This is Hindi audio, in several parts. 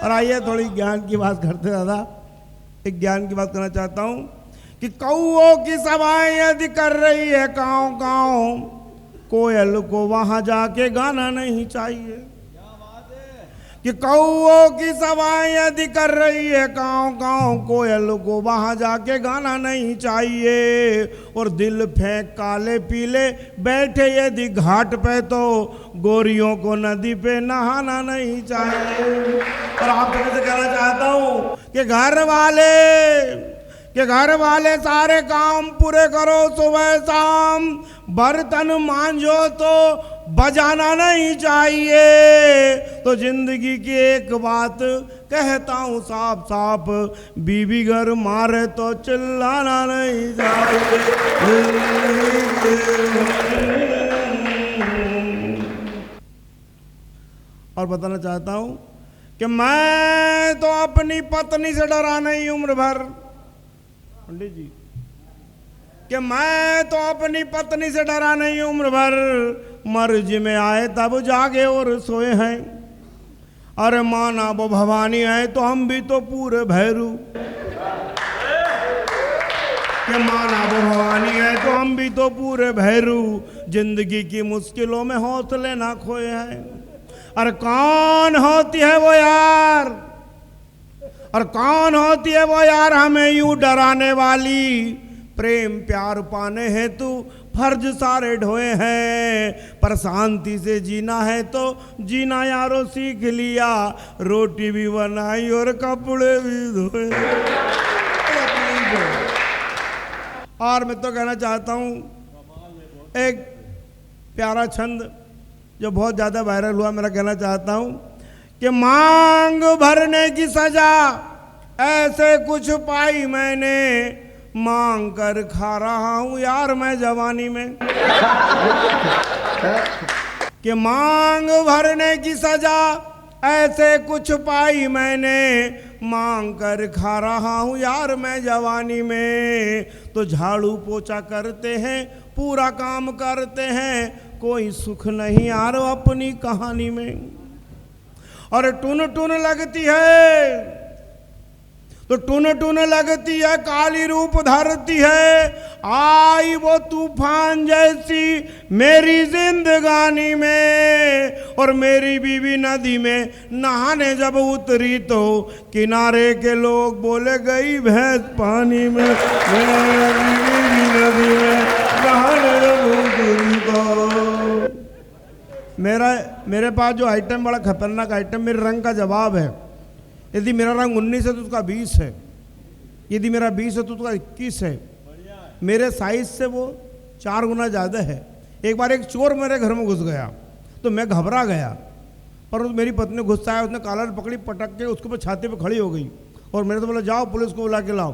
और आइए थोड़ी ज्ञान की बात करते दादा। एक ज्ञान की बात करना चाहता हूँ कि कौओं की सभाएं यदि कर रही है काँव काँव, कोयल को वहां जाके गाना नहीं चाहिए। कि कौओं की सभाएं यदि कर रही है काँव काँव, कोयल को वहां जाके गाना नहीं चाहिए। और दिल फेंक काले पीले बैठे यदि घाट पे, तो गोरियों को नदी पे नहाना नहीं चाहिए। और आप से कहना चाहता हूँ कि घर वाले सारे काम पूरे करो सुबह शाम, बर्तन मांजो तो बजाना नहीं चाहिए। तो जिंदगी की एक बात कहता हूँ साफ साफ, बीवी घर मारे तो चिल्लाना नहीं चाहिए। और बताना चाहता हूँ कि मैं तो अपनी पत्नी से डरा नहीं उम्र भर, पंडित जी, कि मैं तो अपनी पत्नी से डरा नहीं उम्र भर, मर्ज में आए तब जागे और सोए हैं। अरे माना वो भवानी है तो हम भी तो पूरे भैरू, कि माना वो भवानी है तो हम भी तो पूरे भैरू, जिंदगी की मुश्किलों में हौसले ना खोए हैं। अरे कौन होती है वो यार, और कौन होती है वो यार हमें यूं डराने वाली। प्रेम प्यार पाने हेतु फर्ज सारे ढोए हैं, पर शांति से जीना है तो जीना यारो सीख लिया। रोटी भी बनाई और कपड़े भी धोए। और मैं तो कहना चाहता हूँ एक प्यारा छंद जो बहुत ज़्यादा वायरल हुआ, मेरा कहना चाहता हूँ कि मांग भरने की सजा ऐसे कुछ पाई मैंने, मांग कर खा रहा हूँ यार मैं जवानी में। कि मांग भरने की सजा ऐसे कुछ पाई मैंने, मांग कर खा रहा हूँ यार मैं जवानी में। तो झाड़ू पोछा करते हैं, पूरा काम करते हैं, कोई सुख नहीं यार अपनी कहानी में। और टुन टुन लगती है तो टुन टुन लगती है, काली रूप धरती है, आई वो तूफान जैसी मेरी जिंदगानी में। और मेरी बीवी नदी में नहाने जब उतरी तो किनारे के लोग बोले गई भैंस पानी में। मेरी बीवी नदी में नहाने जब उतरी तो। मेरे पास जो आइटम बड़ा खतरनाक आइटम, मेरे रंग का जवाब है। यदि मेरा रंग 19 है तो उसका 20 है, यदि मेरा 20 है तो उसका 21 है। मेरे साइज से वो 4 गुना ज़्यादा है। एक बार एक चोर मेरे घर में घुस गया तो मैं घबरा गया, पर मेरी पत्नी गुस्सा आया, उसने कॉलर पकड़ी, पटक के उसके ऊपर छाती पे खड़ी हो गई और मेरे तो बोला जाओ पुलिस को बुला के लाओ।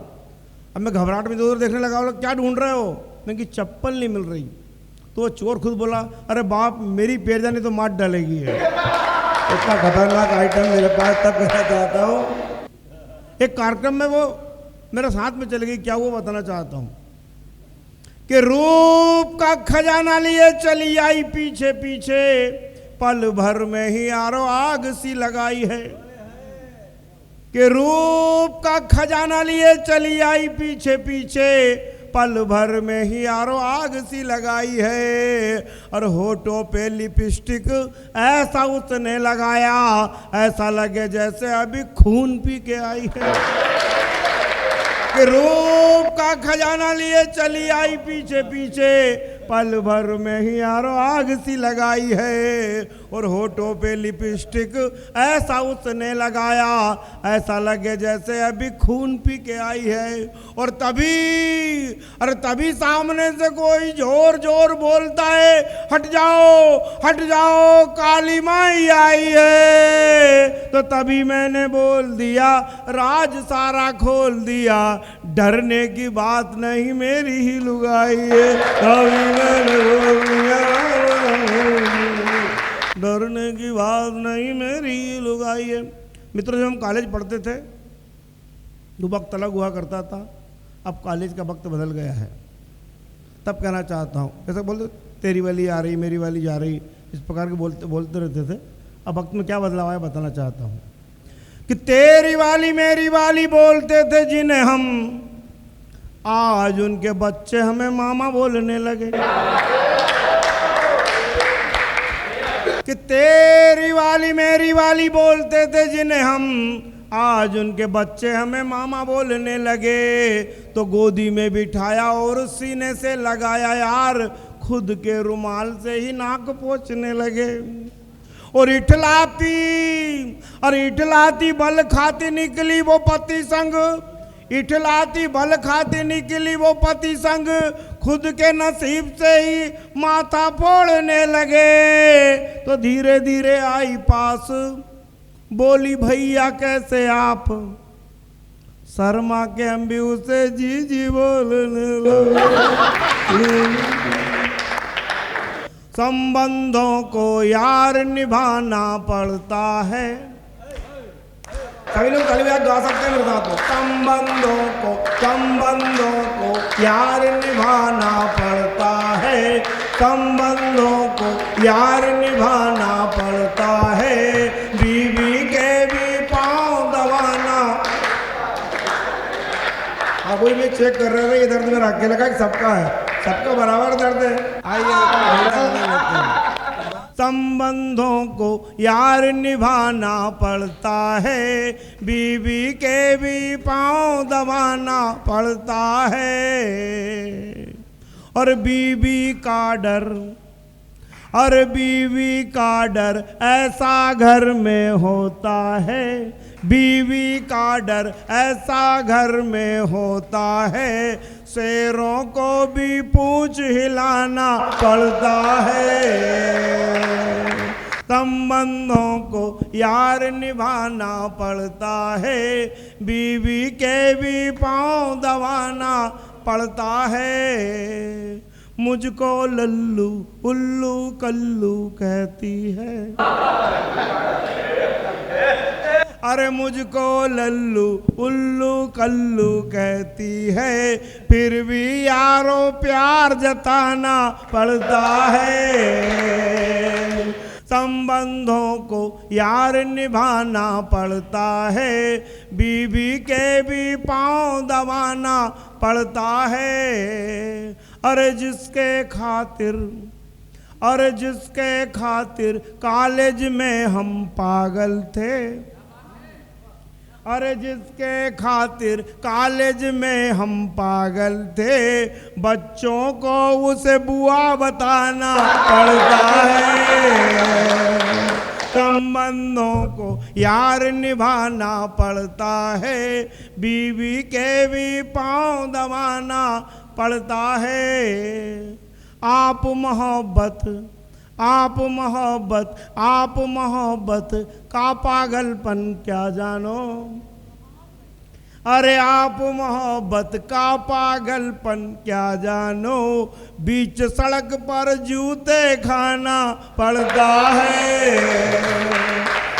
अब मैं घबराहट में इधर देखने लगा, बोला क्या ढूंढ रहे हो? मैं कि चप्पल नहीं मिल रही। तो वो चोर खुद बोला अरे बाप मेरी पैर जानी तो मार डालेगी है। इतना खतरनाक आइटम मेरे पास। तब कहना चाहता हूँ एक कार्यक्रम में वो मेरे साथ में चली गई, क्या वो बताना चाहता हूँ कि रूप का खजाना लिए चली आई पीछे पीछे, पल भर में ही यारो आग सी लगाई है। कि रूप का खजाना लिए चली आई पीछे पीछे, पल भर में ही यारो आग सी लगाई है। और होठों पे लिपस्टिक ऐसा उसने लगाया, ऐसा लगे जैसे अभी खून पी के आई है। कि रूप का खजाना लिए चली आई पीछे पीछे, पल भर में ही यारो आग सी लगाई है। और होठों पे लिपस्टिक ऐसा उसने लगाया, ऐसा लगे जैसे अभी खून पी के आई है। और तभी सामने से कोई जोर जोर बोलता है हट जाओ काली माई आई है। तो तभी मैंने बोल दिया राज सारा खोल दिया, डरने की बात नहीं मेरी ही लुगाई है। तभी मैंने बोल दिया डरने की बात नहीं मेरी ही लुगाई है। मित्रों जब हम कॉलेज पढ़ते थे तो वक्त अलग हुआ करता था, अब कॉलेज का वक्त बदल गया है। तब कहना चाहता हूँ ऐसा बोलते तेरी वाली आ रही मेरी वाली जा रही, इस प्रकार के बोलते रहते थे। अब वक्त में क्या बदलाव आया बताना चाहता हूँ कि तेरी वाली मेरी वाली बोलते थे जिन्हें हम, आज उनके बच्चे हमें मामा बोलने लगे। कि तेरी वाली मेरी वाली बोलते थे जिन्हें हम, आज उनके बच्चे हमें मामा बोलने लगे। तो गोदी में बिठाया और सीने से लगाया यार, खुद के रुमाल से ही नाक पोंछने लगे। और इठलाती बल खाती निकली वो पति संग, इठलाती बल खाती निकली वो पति संग, खुद के नसीब से ही माथा फोड़ने लगे। तो धीरे धीरे आई पास, बोली भैया कैसे आप, शर्मा के हम भी उसे जी जी बोलने लगे। संबंधों को यार निभाना पड़ता है। सभी लोग ताली बजा गा सकते हैं मेरे साथ में। संबंधों को यार निभाना पड़ता है, संबंधों को यार निभाना पड़ता है, बीवी के भी पाँव दबाना। हाँ कोई भी चेक कर रहे हैं ये दर्द मेरा अकेले का सबका है, सबका बराबर दर्द है। आइए संबंधों को यार निभाना पड़ता है, बीवी के भी पाँव दबाना पड़ता है। और बीवी का डर, और बीवी का डर ऐसा घर में होता है, बीवी का डर ऐसा घर में होता है, शेरों को भी पूंछ हिलाना पड़ता है। संबंधों को यार निभाना पड़ता है, बीवी के भी पाँव दबाना पड़ता है। मुझको लल्लू उल्लू कल्लू कहती है, अरे मुझको लल्लू उल्लू कल्लू कहती है, फिर भी यारो प्यार जताना पड़ता है। संबंधों को यार निभाना पड़ता है, बीवी के भी पाँव दबाना पड़ता है। अरे जिसके खातिर कॉलेज में हम पागल थे, अरे जिसके खातिर कॉलेज में हम पागल थे, बच्चों को उसे बुआ बताना पड़ता है। संबंधों को यार निभाना पड़ता है, बीवी के भी पाँव दबाना पड़ता है। आप मोहब्बत का पागलपन क्या जानो, अरे आप मोहब्बत का पागलपन क्या जानो, बीच सड़क पर जूते खाना पड़ता है।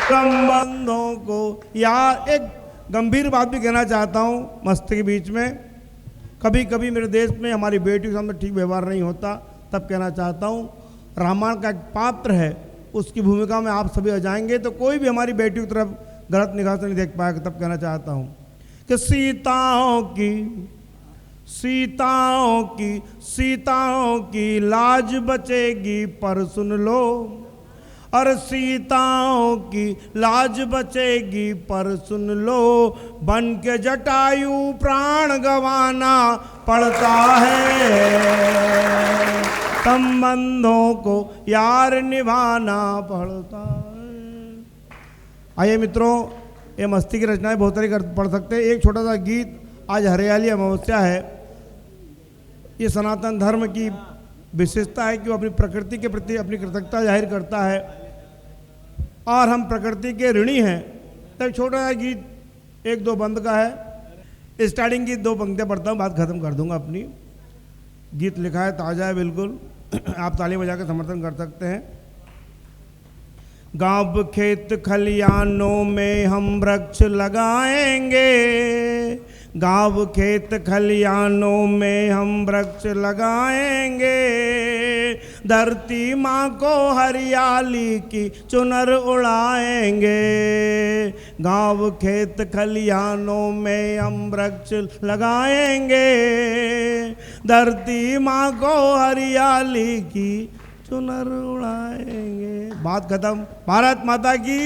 संबंधों को यार, एक गंभीर बात भी कहना चाहता हूँ मस्ती के बीच में। कभी कभी मेरे देश में हमारी बेटी के सामने ठीक व्यवहार नहीं होता, तब कहना चाहता हूँ रामायण का एक पात्र है, उसकी भूमिका में आप सभी आ जाएंगे तो कोई भी हमारी बेटी की तरफ गलत निगाह से नहीं देख पाएगा। तब कहना चाहता हूँ कि सीताओं की लाज बचेगी पर सुन लो, और सीताओं की लाज बचेगी पर सुन लो, बन के जटायु प्राण गंवाना पड़ता है। संबंधों को यार निभाना पड़ता है। आइए मित्रों, ये मस्ती की रचनाएं बहुत सारी पढ़ सकते हैं। एक छोटा सा गीत, आज हरियाली अमावस्या है। ये सनातन धर्म की विशेषता है कि वो अपनी प्रकृति के प्रति अपनी कृतज्ञता जाहिर करता है और हम प्रकृति के ऋणी हैं। तब छोटा सा गीत एक दो बंद का है। स्टार्टिंग की दो पंक्तियाँ पढ़ता हूँ, बात खत्म कर दूंगा अपनी। गीत लिखा है, ताज़ा है बिल्कुल, आप ताली बजा के समर्थन कर सकते हैं। गांव खेत खलियानों में हम वृक्ष लगाएंगे, गांव खेत खलियानों में हम वृक्ष लगाएंगे, धरती माँ को हरियाली की चुनर उड़ाएंगे। गांव खेत खलियानों में हम वृक्ष लगाएंगे, धरती माँ को हरियाली की चुनर उड़ाएंगे। बात खत्म। भारत माता की